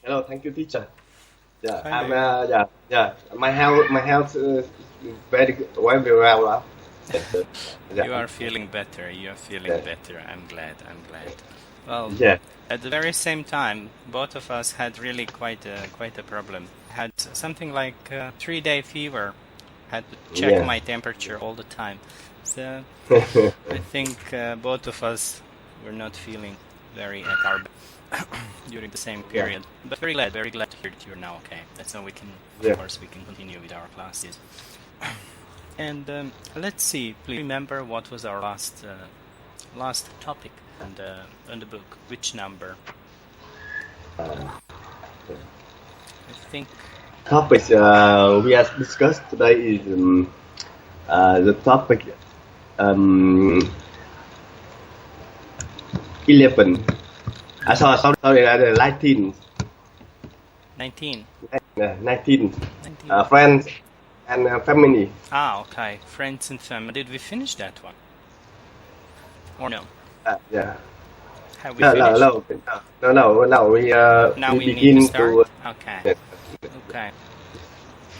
Hello, thank you, teacher. Yeah, Hi, I'm Mary. yeah. My health very good, very well now. Yeah, You are feeling better. You are feeling yeah, better. I'm glad. I'm glad. Well, yeah, at the very same time, both of us had really quite a problem. Had something like 3-day fever. Had to check yeah. my temperature all the time. So I think both of us were not feeling very at our best during the same Yeah, period. But very glad to hear that you're now okay. That's how we can, of yeah, course, we can continue with our classes. And let's see. Please remember what was our last topic on the book. Which number? I think. topic we have discussed today is the topic 11. Sorry, 19. 19. 19. 19. Friends and family. Okay. Friends and family. Did we finish that one? Or no? Yeah. Have we No, finished? no. Now We we need to begin start? Okay. yeah, Okay.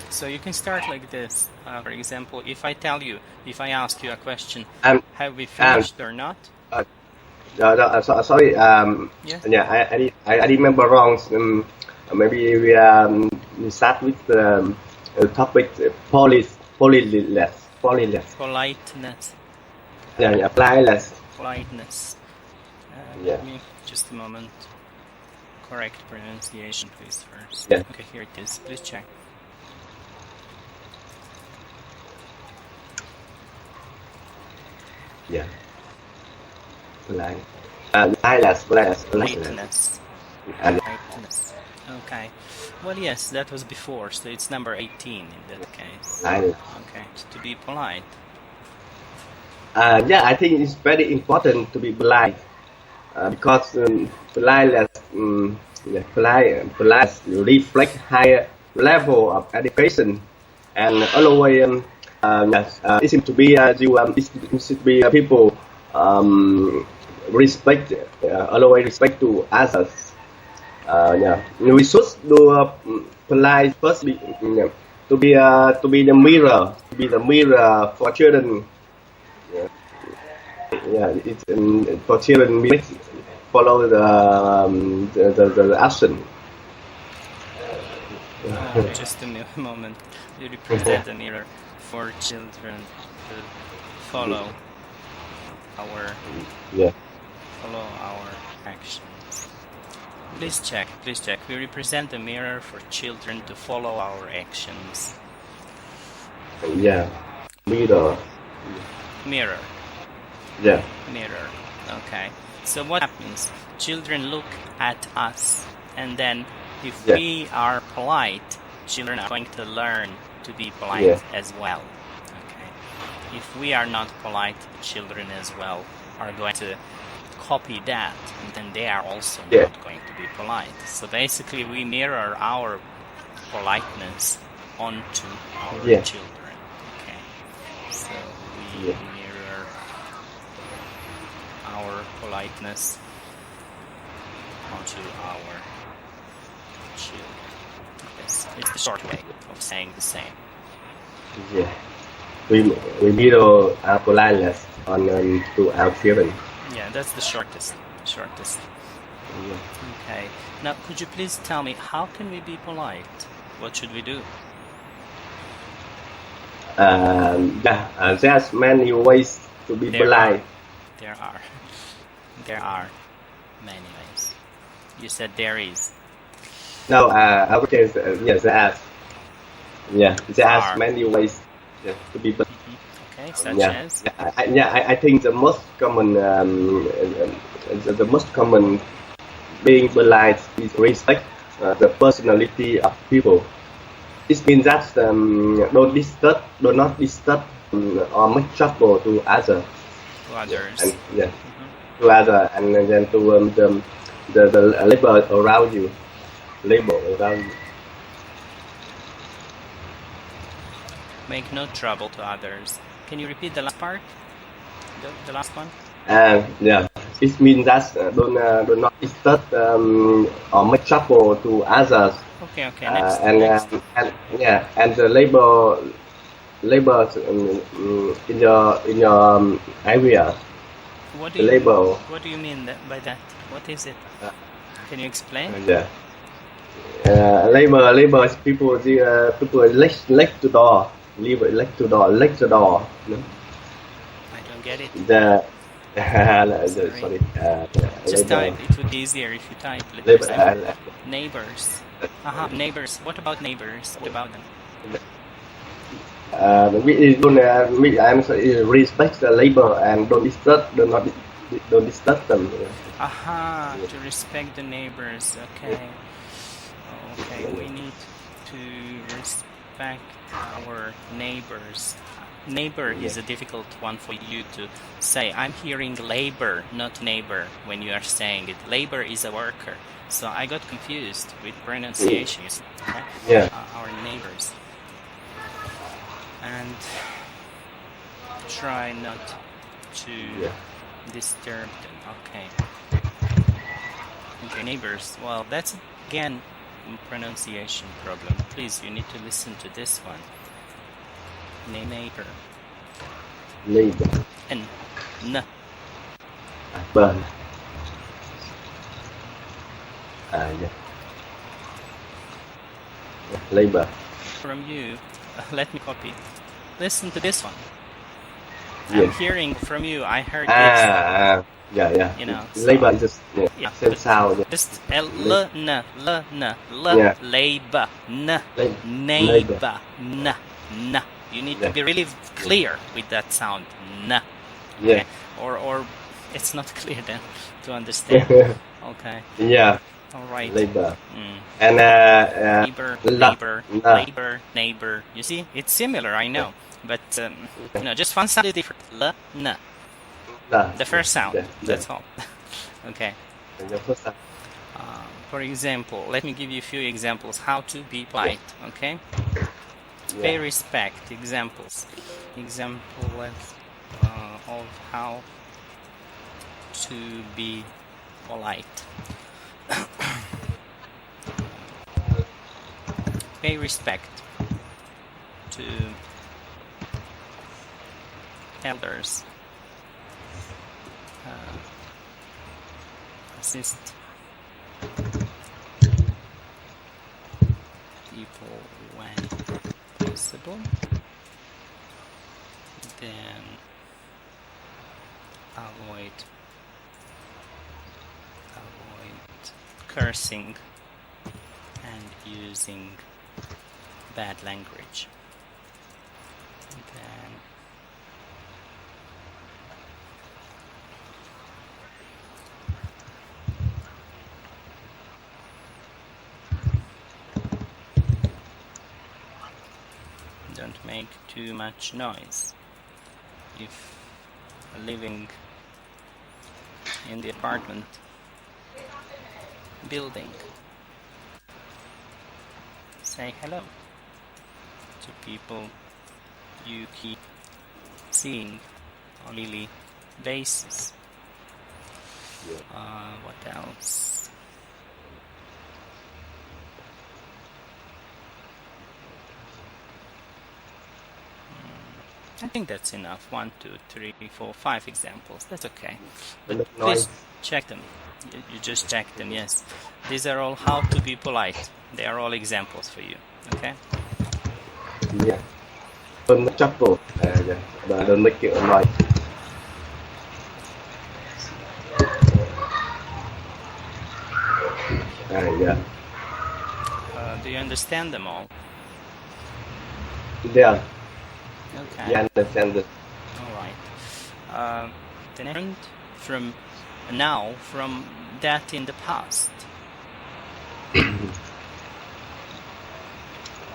So you can start like this. For example, if I ask you a question, and have we finished or not? sorry. Yes. Yeah, I remember wrong. Maybe we start with the topic politeness. Politeness. Yeah, politeness. Politeness. Yeah, Let me just a moment. Correct pronunciation, please, first. yeah, Okay, here it is. Please check. yeah. Politeness. Politeness. And Politeness. Okay. Well, yes, that was before, so it's number 18 in that case. politeness. Okay, to be polite. Yeah, I think it's very important to be polite because politeness, politeness reflect higher level of education and always yes, it seems to be it should be people respect always respect to others. Yeah, we should do polite first to be the mirror for children. Yeah, it's for children we follow the action. Just a moment. You represent a mirror for children to follow our Yeah, actions. Please check. We represent a mirror for children to follow our actions. yeah, mirror. Mirror. Yeah, Mirror. Okay. So what happens? Children look at us, and then if yeah, we are polite, children are going to learn to be polite yeah, as well. Okay. If we are not polite, children as well are going to copy that, and then they are also yeah, not going to be polite. So basically, we mirror our politeness onto our yeah, children. Okay. So we yeah, mirror our politeness onto our children. Yes, it's the short way of saying the same. yeah. We mirror our politeness on to our children. Yeah, that's the shortest. Yeah. Okay. Now, could you please tell me, how can we be polite? What should we do? There's many ways to be There polite. are. There are many ways. You said there is. No, I would say yes, there's. Yeah, there's Are. many ways to be polite. Okay, such Yeah, as? I think the most common being polite is respect the personality of people. This means that do not disturb or make trouble to others. To others. And yeah, to others, and then to the labor around you. Make no trouble to others. Can you repeat the last part? The last one? Yeah, it means that do not disturb or make trouble to others. Okay. Next. And the labor in your area. What do The you label. What do you mean by that? What is it? Can you explain? Labor is people leg to door. Leg to door. No? I don't get it. Sorry. Just labor. type. It would be easier if you type. Neighbors. Neighbors. What about neighbors? What about them? We respect the labor and don't disturb them. To respect the neighbors. Okay. We need to respect our neighbors. Neighbor is a difficult one for you to say. I'm hearing labor, not neighbor, when you are saying it. Labor is a worker. So I got confused with pronunciations. Okay? Yeah. Our neighbors. And try not to disturb them. Okay, neighbors. Well, that's again pronunciation problem. Please, you need to listen to this one. Neighbor. N. Bên. Labor. From you, let me copy. Listen to this one. Yeah. I'm hearing from you. I heard this. Yeah. You know, labor is just same sound. Just labor, neighbor, n. You need to be really clear with that sound, n. Yeah. Or it's not clear then to understand. Okay. Yeah. All right. Labor. And neighbor. You see, it's similar. I know, but just one sound is different. N. The first sound. That's all. Okay. For example, let me give you a few examples how to be polite. Okay. Pay respect. Examples. Example of how to be polite. Pay respect to elders. Assist people when possible. Then avoid cursing and using bad language. Then don't make too much noise. If living in the apartment building, say hello to people you keep seeing on a daily basis. What else? I think that's enough. 1, 2, 3, 4, 5 examples. That's okay. But please check them. You just check them, yes. These are all how to be polite. They are all examples for you. Okay? Yeah. Don't make trouble. Don't make it noise. Yeah. Do you understand them all? Yeah. Okay. Yeah, I understand it. All right. Then from now, from that in the past.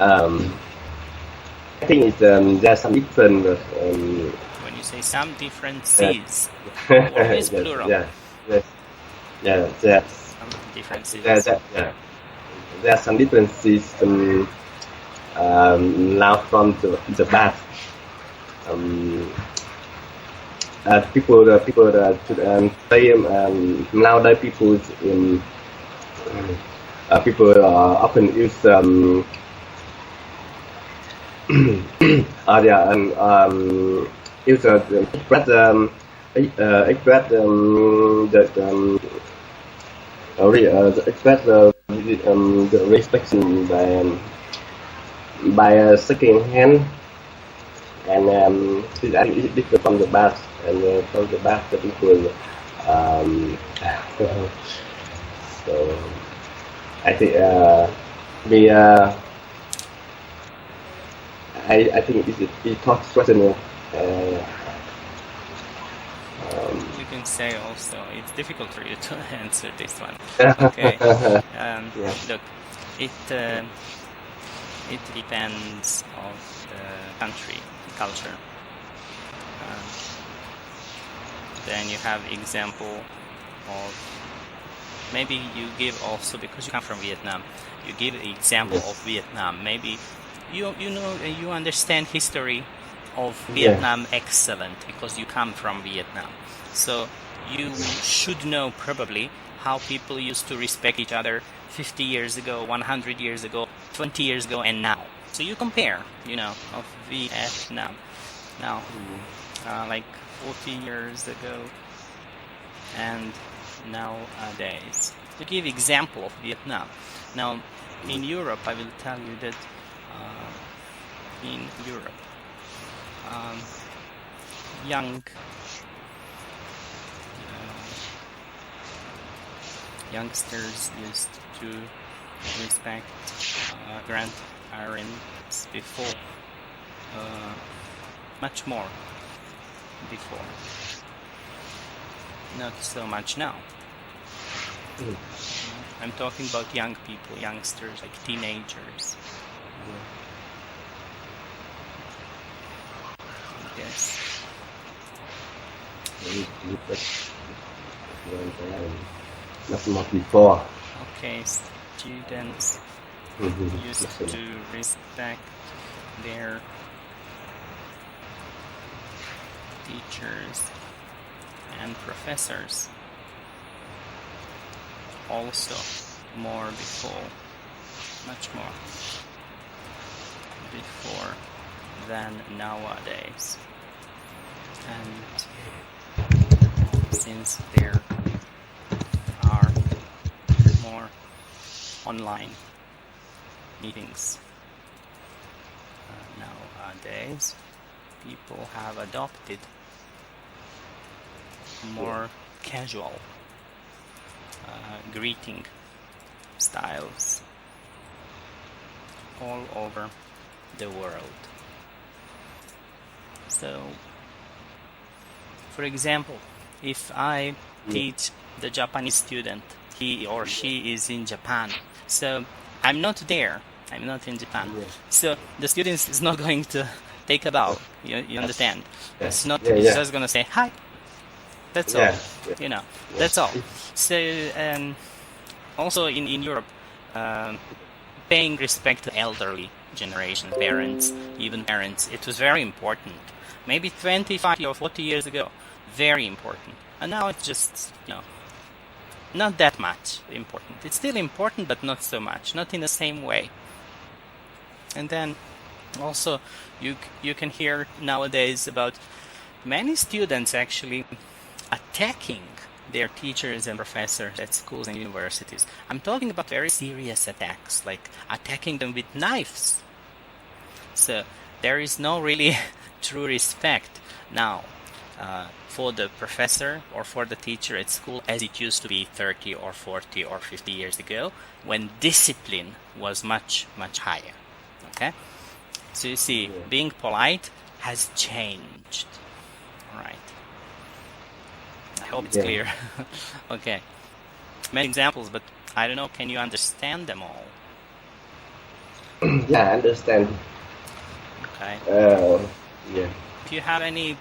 I think it's there's some different. When you say some differences, what is plural? There's some differences. There are some differences now from the past. people say nowadays people often use use express express the respect by shaking hand, and this is different from the past, and from the past the people so I think I think it talks rational. You can say also it's difficult for you to answer this one. Okay. Look, it depends on the country, culture. Then you have example of, maybe you give also, because you come from Vietnam, you give example of Vietnam. Maybe you know, you understand history of Vietnam excellent because you come from Vietnam. So you should know probably how people used to respect each other 50 years ago, 100 years ago, 20 years ago, and now. So you compare, you know, of Vietnam now, like 40 years ago and nowadays. To give example of Vietnam. Now, in Europe, I will tell you that in Europe, youngsters used to respect grandparents before, much more before, not so much now. I'm talking about young people, youngsters, like teenagers. Yes. Not before. Okay, students used to respect their teachers and professors also more before, much more before than nowadays. And since there are more online meetings nowadays, people have adopted more casual greeting styles all over the world. So, for example, if I teach the Japanese student, he or she is in Japan, so I'm not there, I'm not in Japan, so the student is not going to take a bow, you understand? It's not, it's just going to say hi. That's all, you know, that's all. So, also in Europe, paying respect to elderly generation, parents, even parents, it was very important. Maybe 25 or 40 years ago, very important. And now it's just, you know, not that much important. It's still important, but not so much, not in the same way. And then also, you can hear nowadays about many students actually attacking their teachers and professors at schools and universities. I'm talking about very serious attacks, like attacking them with knives. So there is no really true respect now for the professor or for the teacher at school as it used to be 30 or 40 or 50 years ago, when discipline was much, much higher. Okay? So you see, being polite has changed. All right. I hope it's clear. Okay. Many examples, but I don't know, can you understand them all? Yeah, I understand. Okay. Yeah. If you have any,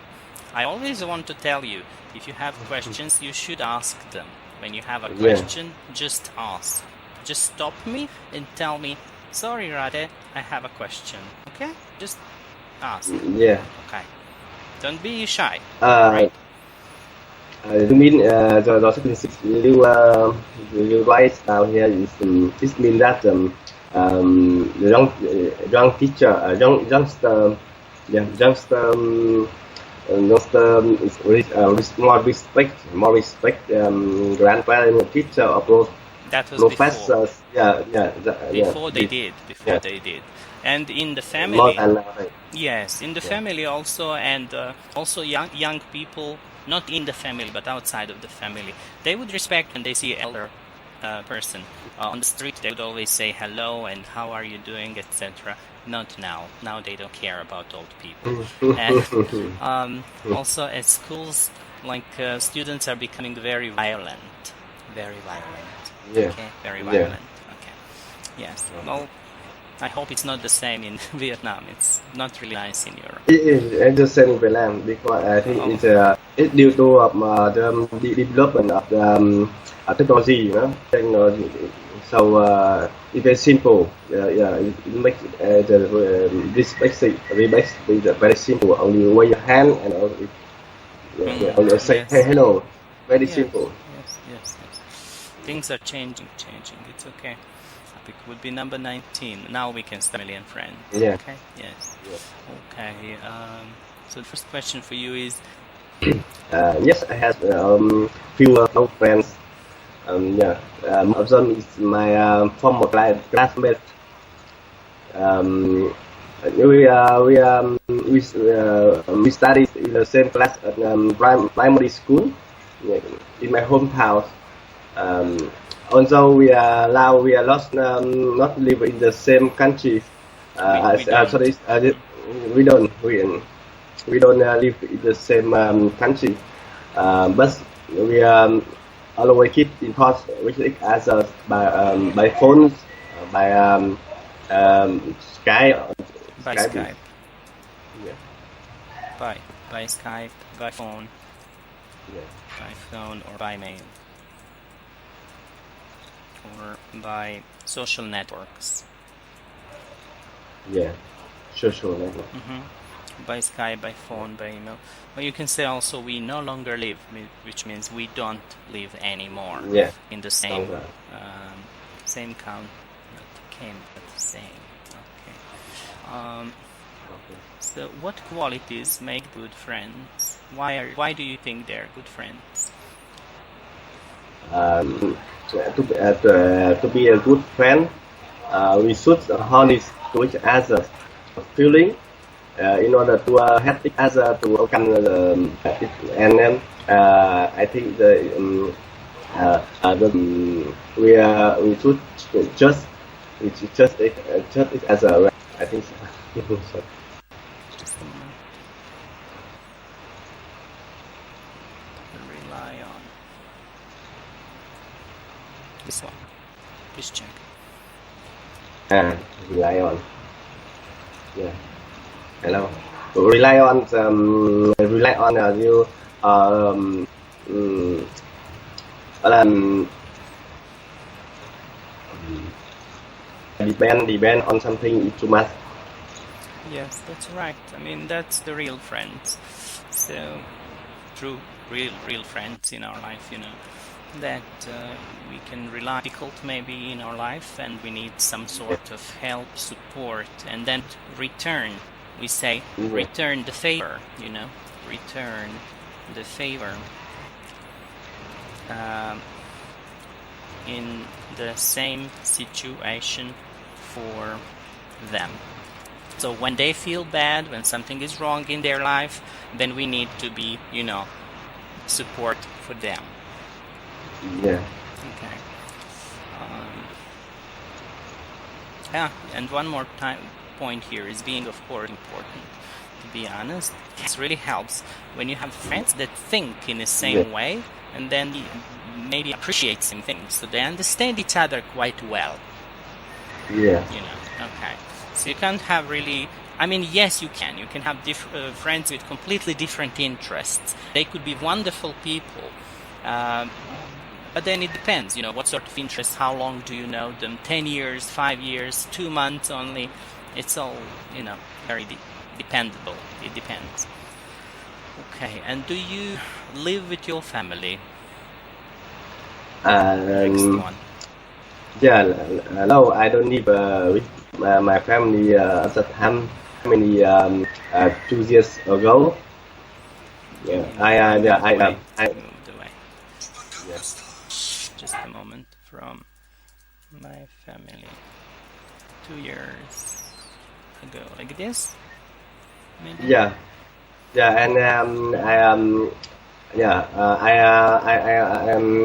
I always want to tell you, if you have questions, you should ask them. When you have a question, just ask. Just stop me and tell me, sorry, Rade, I have a question. Okay? Just ask. Yeah. Okay. Don't be shy. Right. You mean the sentence you write down here is this means that the young teacher, youngster is more respect grandparent, teacher, or That was professors. Before they did. And in the family, yes, in the family also, and also young people, not in the family but outside of the family, they would respect when they see an elder person on the street. They would always say hello and how are you doing, etc. Not now. Now they don't care about old people. And also at schools, like students are becoming very violent. Yeah. Okay, very violent. Okay. Yes. Well, I hope it's not the same in Vietnam. It's not really nice in Europe. It is the same in Vietnam because I think it's due to the development of the technology, you know. Technology. So it's very simple. It makes this basic very simple. Only wave your hand and only say hey, hello. Very simple. Yes. Things are changing. It's okay. Topic would be number 19. Now we can start family and friends. Yeah. Okay. Yes. Okay. So the first question for you is. Yes, I have few friends. One of them is my former classmate. We studied in the same class at primary school in my hometown. Although we are lost, not live in the same country. We don't live in the same country. But we always keep in touch with each other by phones, by Skype. By Skype. Yeah. By Skype, by phone. Yeah. By phone or by mail. Or by social networks. Yeah, social network. By Skype, by phone, by email. But you can say also we no longer live, which means we don't live anymore. Yeah. In the same same count, not came, but the same. Okay. So what qualities make good friends? Why do you think they're good friends? To be a good friend, we should honest to each other feeling in order to help each other to overcome and then I think we should just each other. I think so. Just a moment. Rely on this one. Please check. Rely on. Yeah. Hello. Rely on you. Depend on something too much. Yes, that's right. I mean, that's the real friends. So, true, real friends in our life, you know, that we can rely difficult maybe in our life, and we need some sort of help, support, and then return. We say, return the favor, you know, return the favor in the same situation for them. So when they feel bad, when something is wrong in their life, then we need to be, you know, support for them. Yeah. Okay. Yeah, and one more point here is being, of course, important. To be honest, it really helps when you have friends that think in the same way, and then maybe appreciate some things, so they understand each other quite well. Yeah. You know. Okay. So you can't have really. I mean, yes, you can. You can have friends with completely different interests. They could be wonderful people. But then it depends, you know, what sort of interest, how long do you know them, 10 years, 5 years, 2 months only. It's all, you know, very dependable. It depends. Okay, and do you live with your family? Next Um, one. yeah, no, I don't live with my family at the time. Many 2 years ago. Yeah, I Moved away. yes. Just a moment. From my family 2 years ago, like this, maybe. Yeah, and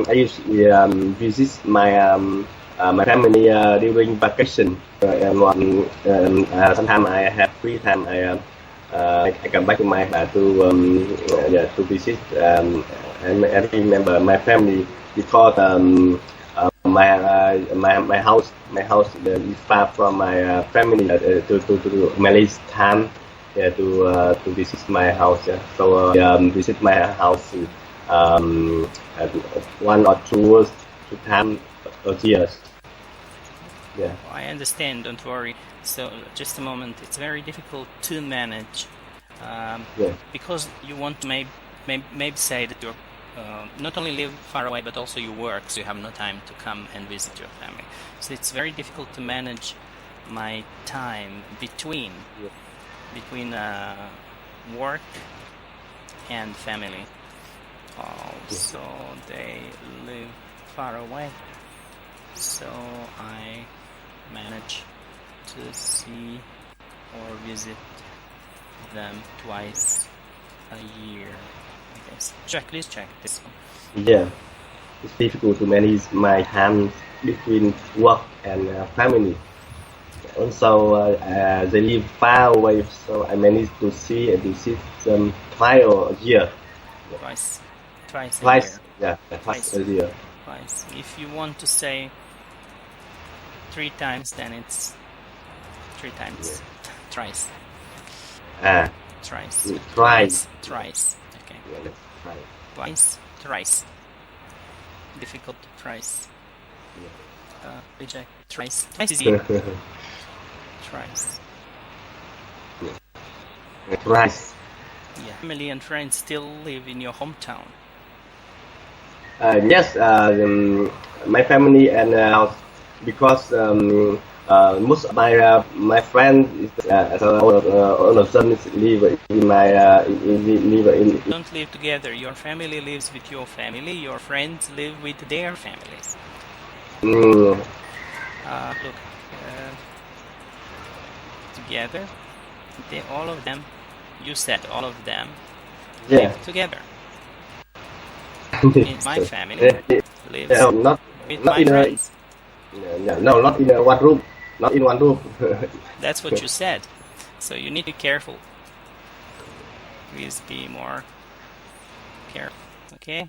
I usually visit my family during vacation. And sometimes I have free time. I come back to my to visit and I remember my family because my house is far from my family to manage time. Yeah, to visit my house. Yeah. So visit my house at 1 or 2 times a year. Yeah. I understand. Don't worry. So just a moment. It's very difficult to manage Yeah. because you want to maybe say that you not only live far away but also you work, so you have no time to come and visit your family. So it's very difficult to manage my time between work and family. Also, they live far away, so I manage to see or visit them twice a year, I guess. Check this. Yeah. It's difficult to manage my time between work and family. Also, they live far away, so I managed to see and visit them twice a year. Twice Twice, a year. yeah, twice a year. Twice. If you want to say 3 times, then it's 3 times. Yeah. Thrice. Thrice. Thrice. Okay. Yeah, that's right. Twice. Thrice. Difficult. Thrice. Reject. Thrice. Twice is easy. Thrice. Thrice. Yeah. Family and friends still live in your hometown. Yes, my family and because most of my friends, all of them live in my in. Don't live together. Your family lives with your family. Your friends live with their families. Look, together. All of them. You said all of them Yeah. live together. In my family lives not with not my in friends. no, not in one room. Not in one room. That's what you said. So you need to be careful. Please be more careful. Okay?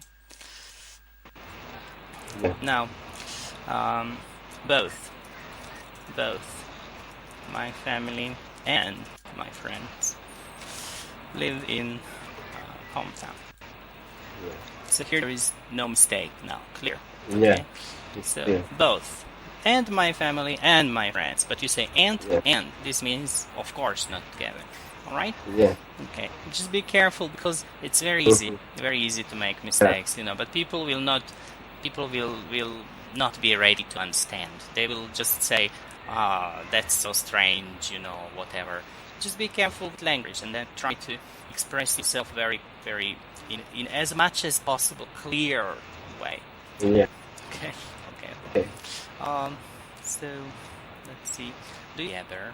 Yeah. Now, both my family and my friends live in hometown. Yeah. So here there is no mistake now. Clear. Yeah. Okay? So both. And my family and my friends. But you say and. This means, of course, not together. Alright? Yeah. Okay. Just be careful because it's very easy to make mistakes, but people will not be ready to understand. They will just say, that's so strange, whatever. Just be careful with language and then try to express yourself very, very, in as much as possible, clear way. Yeah. Okay. So let's see. Do you ever?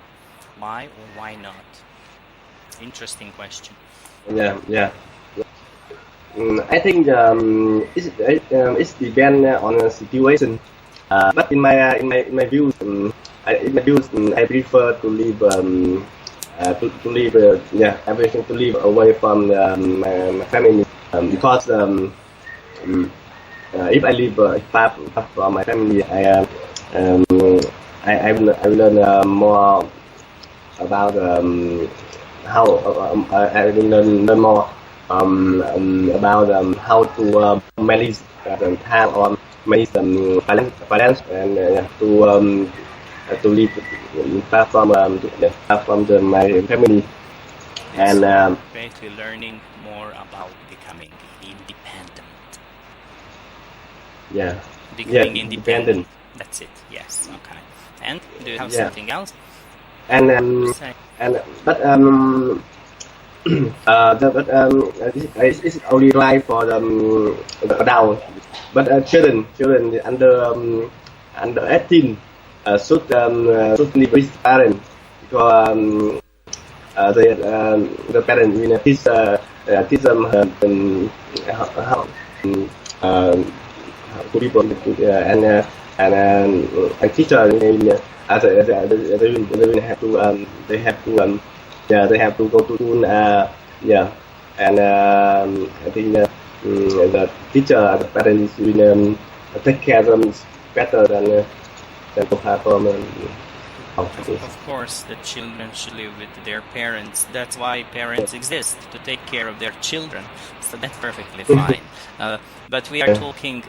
Why or why not? Interesting question. Yeah. I think it's depend on the situation. But in my views, I prefer to live everything to live away from my family because if I live far from my family, I will learn more about how I will learn more about how to manage time or manage finance and to live far from my family. and basically learning more about becoming independent. yeah, Becoming yeah, independent. That's it. Yes. Okay. And do you have something else? And Say. but it's only right for the adult, but children under 18 should live with parents, because the parents will teach them how to people and teacher they have to go to school, and I think the teacher, the parents will take care of them better than to have Of course, the children should live with their parents. That's why parents exist, to take care of their children. So that's perfectly fine. But we are talking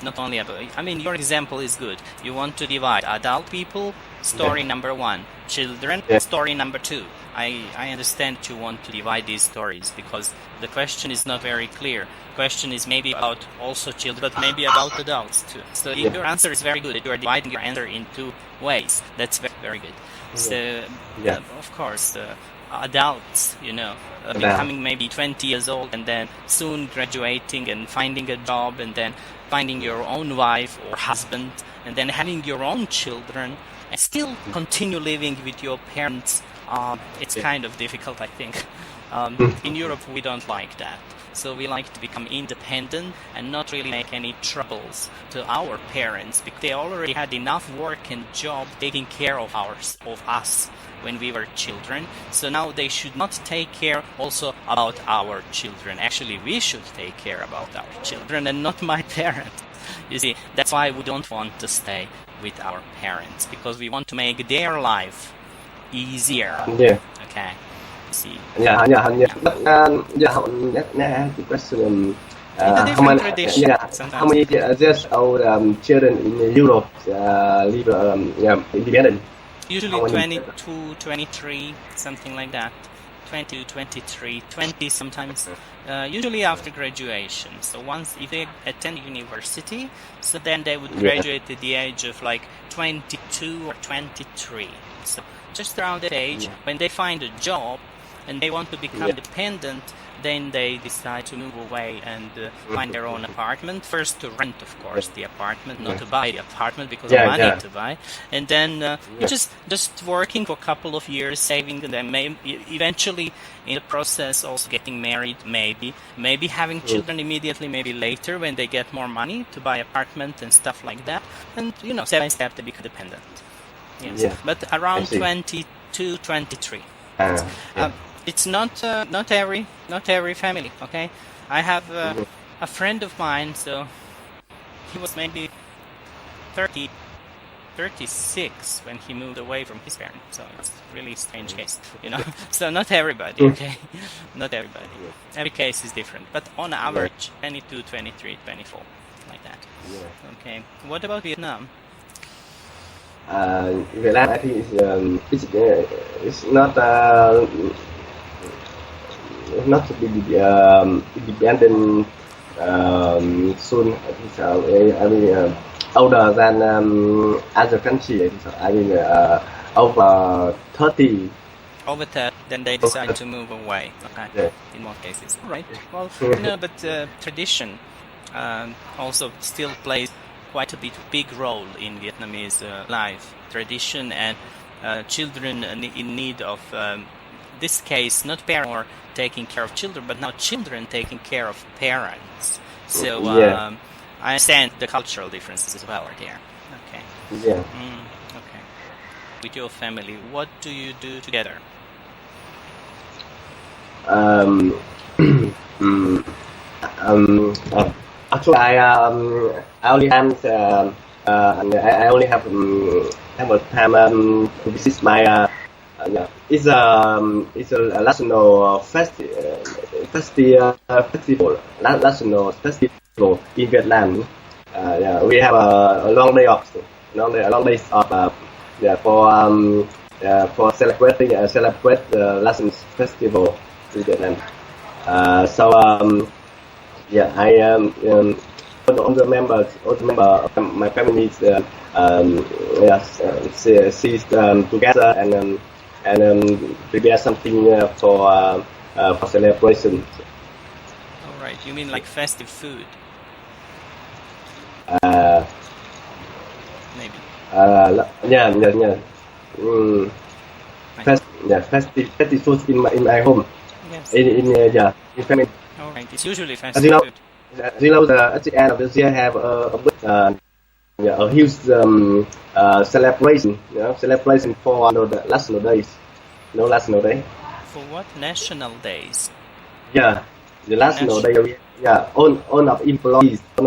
not only about... I mean, your example is good. You want to divide adult people, story number 1. Children, story number 2. I understand you want to divide these stories because the question is not very clear. Question is maybe about also children, but maybe about adults too. So your answer is very good. You are dividing your answer in 2 ways. That's very, very good. So of course, adults, becoming maybe 20 years old and then soon graduating and finding a job and then finding your own wife or husband and then having your own children and still continue living with your parents. It's kind of difficult, I think. In Europe, we don't like that. So we like to become independent and not really make any troubles to our parents because they already had enough work and job taking care of us when we were children. So now they should not take care also about our children. Actually, we should take care about our children and not my parents. You see, that's why we don't want to stay with our parents because we want to make their life easier. Okay. See. But the question, how many years old children in Europe live independent? Usually 22, 23, something like that. 20, 23, 20 sometimes. Usually after graduation. So once if they attend university, so then they would graduate at the age of like 22 or 23. So just around that age, when they find a job and they want to become dependent, then they decide to move away and find their own apartment. First to rent, of course, the apartment, not to buy the apartment because of money to buy. And then just working for a couple of years, saving, and then eventually in the process also getting married, maybe having children immediately, maybe later when they get more money to buy apartment and stuff like that. And, step by step they become dependent. Yes. But around 22, 23. It's not every family, okay? I have a friend of mine, so he was maybe 36 when he moved away from his parents, so it's really a strange case, So not everybody, okay? Not everybody. Every case is different, but on average, 22, 23, 24, like that. Okay. What about Vietnam? Vietnam, I think it's not to be independent soon. I mean, older than other countries. I mean, over 30. Over 30, then they decide to move away. Okay. In more cases, right? Well, but tradition also still plays quite a big role in Vietnamese life. Tradition and children in need of this case, not parents or taking care of children, but now children taking care of parents. So I understand the cultural differences as well are there. Okay. Okay. With your family, what do you do together? Actually, I only have I only have time to visit my. It's a national festival, national festival in Vietnam. We have a long days of for for celebrating celebrate lessons festival in Vietnam. Yeah, I all the members of my family sees together and prepare something for celebration. All right, you mean like festive food? Maybe. Yeah. Festive food in my home. Yes. In family. All right, it's usually As festive you know, food. at the end of this year have a huge celebration. Celebration for the national days. No national day. For what? National days. Yeah, the national day. Yeah, all of employees have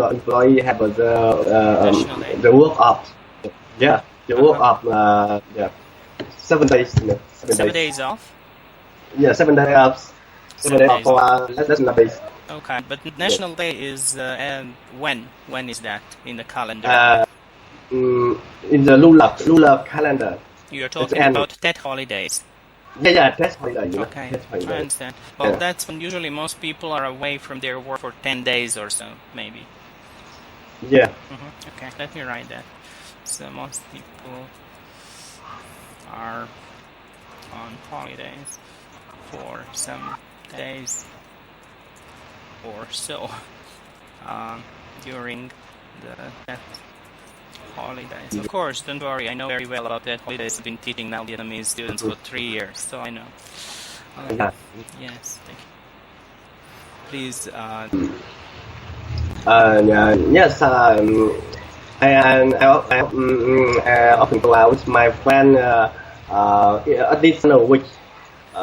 the work of. Yeah, the work of 7 days. 7 days off. Yeah, 7 days off. 7 days off for national days. Okay, but National Day is when? When is that in the calendar? In the lunar calendar. You're talking about Tet holidays. Yeah, Tet holiday. Okay, Tet holiday. I understand. Well, that's when usually most people are away from their work for 10 days or so, maybe. Yeah. Okay, let me write that. So most people are on holidays for some days or so during that holidays. Of course, don't worry, I know very well about that holidays. I've been teaching now Vietnamese students for 3 years, so I know. Yes, thank you. Please. Yes. I often go out with my friend at least in a week. We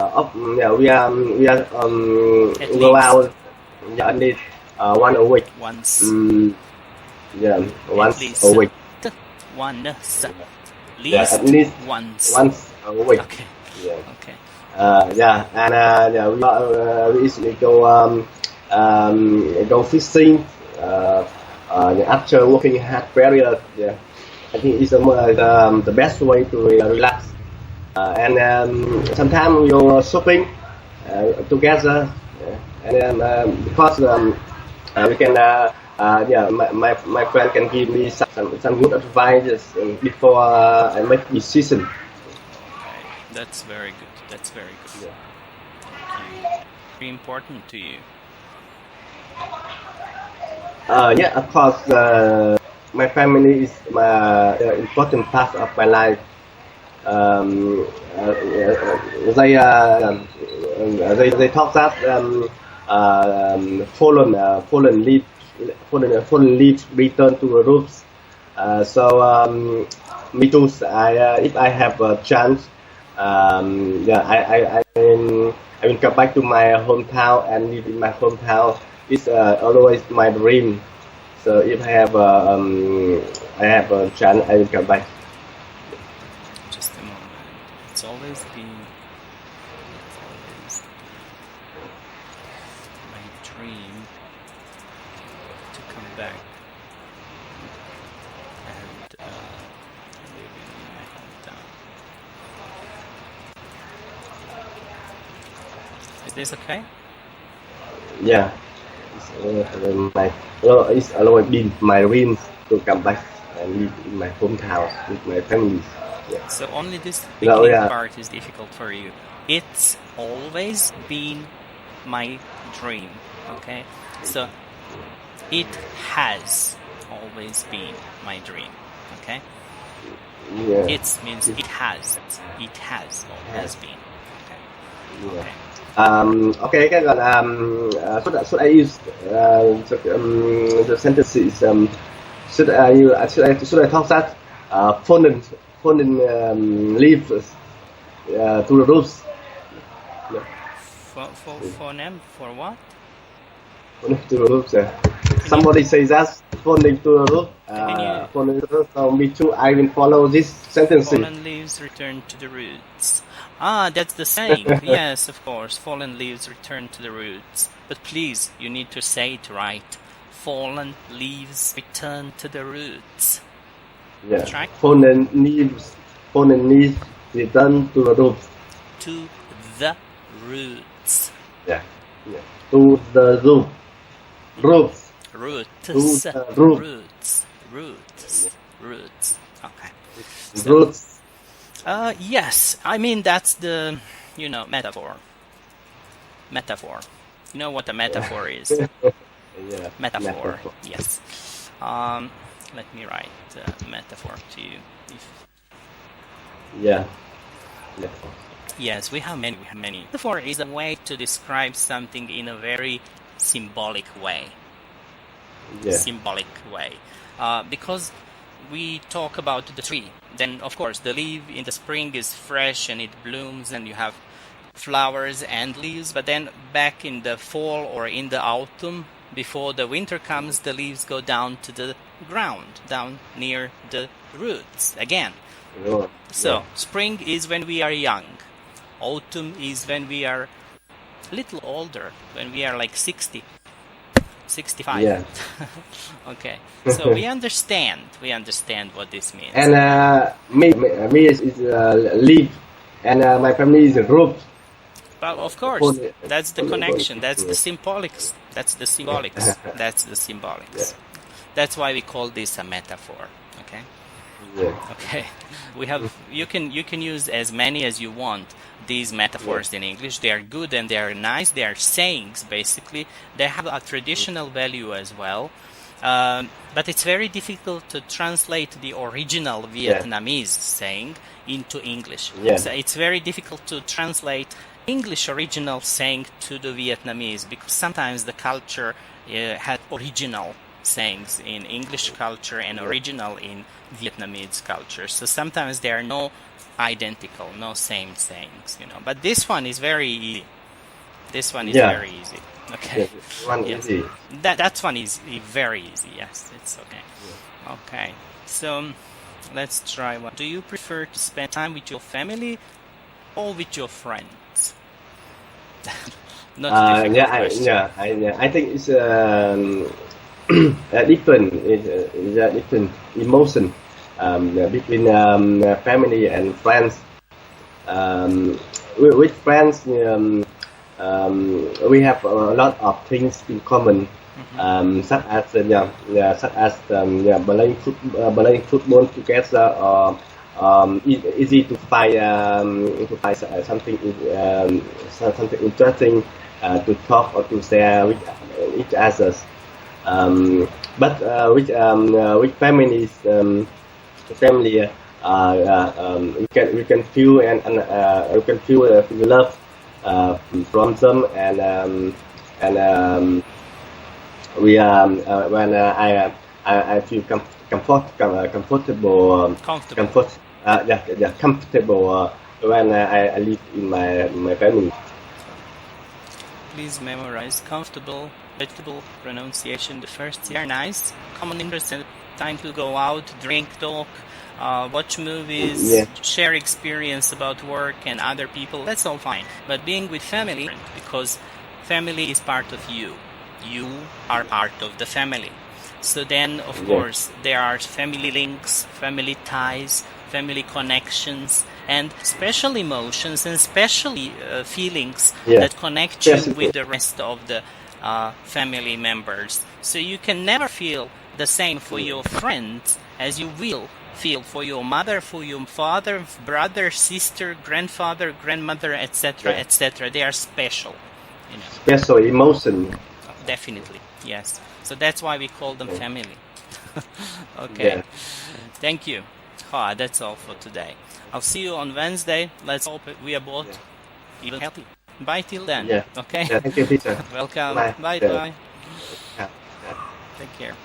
go out at least 1 a week. Once. Once a week. Once. At least once a week. Okay. Yeah. Okay. We usually go fishing after working hard period. Yeah, I think it's the best way to relax. Sometimes we go shopping together, because we can. My friend can give me some good advice before I make decision. Okay. That's very good. That's very good. Yeah. Thank you. Very important to you. Yeah, of course. My family is my important part of my life. They talk that fallen leaves return to the roots. Me too. If I have a chance, I will come back to my hometown and live in my hometown. It's always my dream. So if I have a chance, I will come back. Just a moment. It's always been my dream to come back and live in my hometown. Is this okay? Yeah. It's always been my dream to come back and live in my hometown with my family. Yeah. So only this beginning part is difficult for you. It's always been my dream. Okay? So it has always been my dream. Okay? Yeah. It means it has. It has always been. Okay. Yeah. Okay. Okay, cái gọi là should I use the sentences? Should I talk that fallen leaves to the roofs? For them, for what? Falling to the roofs. Somebody says that falling to the roof. Falling to the roof. So me too. I will follow this sentence. Fallen leaves return to the roots. Ah, that's the saying. Yes, of course. Fallen leaves return to the roots. But please, you need to say it right. Fallen leaves return to the roots. Yeah. Try. Fallen leaves return to the roots. To the roots. Yeah. To the roots. Roots. Roots. To the roots. Roots. Okay. Roots. Yes. I mean, that's the, metaphor. Metaphor. You know what a metaphor is? Yeah. Metaphor. Yes. Let me write metaphor to you. Yeah. Metaphor. Yes, we have many. Metaphor is a way to describe something in a very symbolic way. Yeah. Symbolic way. Because we talk about the tree. Then, of course, the leaf in the spring is fresh and it blooms and you have flowers and leaves. But then back in the fall or in the autumn, before the winter comes, the leaves go down to the ground, down near the roots again. Oh, So, yeah. spring is when we are young. Autumn is when we are a little older, when we are like 60, 65. Yeah. Okay. So we understand what this means. And me is leaf, and my family is a root. Well, of course, that's the connection. That's the symbolics. That's the symbolics. That's the symbolics. That's why we call this a metaphor. Okay. Yeah. Okay. We have. You can use as many as you want these metaphors in English. They are good and they are nice. They are sayings basically. They have a traditional value as well. But it's very difficult to translate the original Vietnamese saying into English. Yeah. So it's very difficult to translate English original saying to the Vietnamese because sometimes the culture had original sayings in English culture and original in Vietnamese culture. So sometimes there are no identical, no same sayings, But this one is very easy. This one is very easy. Okay. Yes. Easy. That one is very easy. Yes, it's okay. Yeah. Okay. So let's try one. Do you prefer to spend time with your family or with your friends? Not a difficult question. I think it's different. It's a different emotion between family and friends. With friends, we have a lot of things in common, such as playing football together, or easy to find something interesting to talk or to share with each other. But with families, we can feel we can feel love from them, and we when I feel comfortable when I live in my family. Please memorize comfortable, vegetable pronunciation. The first are nice, common interest, and time to go out, drink, talk, watch movies, share experience about work and other people. That's all fine. But being with family, because family is part of you. You are part of the family. So then, of course, there are family links, family ties, family connections, and special emotions and special feelings that connect you with the rest of the family members. So you can never feel the same for your friends as you will feel for your mother, for your father, brother, sister, grandfather, grandmother, etc., etc. They are special. Special emotion. Definitely, yes. So that's why we call them family. Okay. Yeah. Thank you. That's all for today. I'll see you on Wednesday. Let's hope we are both even healthy. Bye till then. Yeah. Okay. Thank you, teacher. Welcome. Bye. Bye. Yeah. Take care.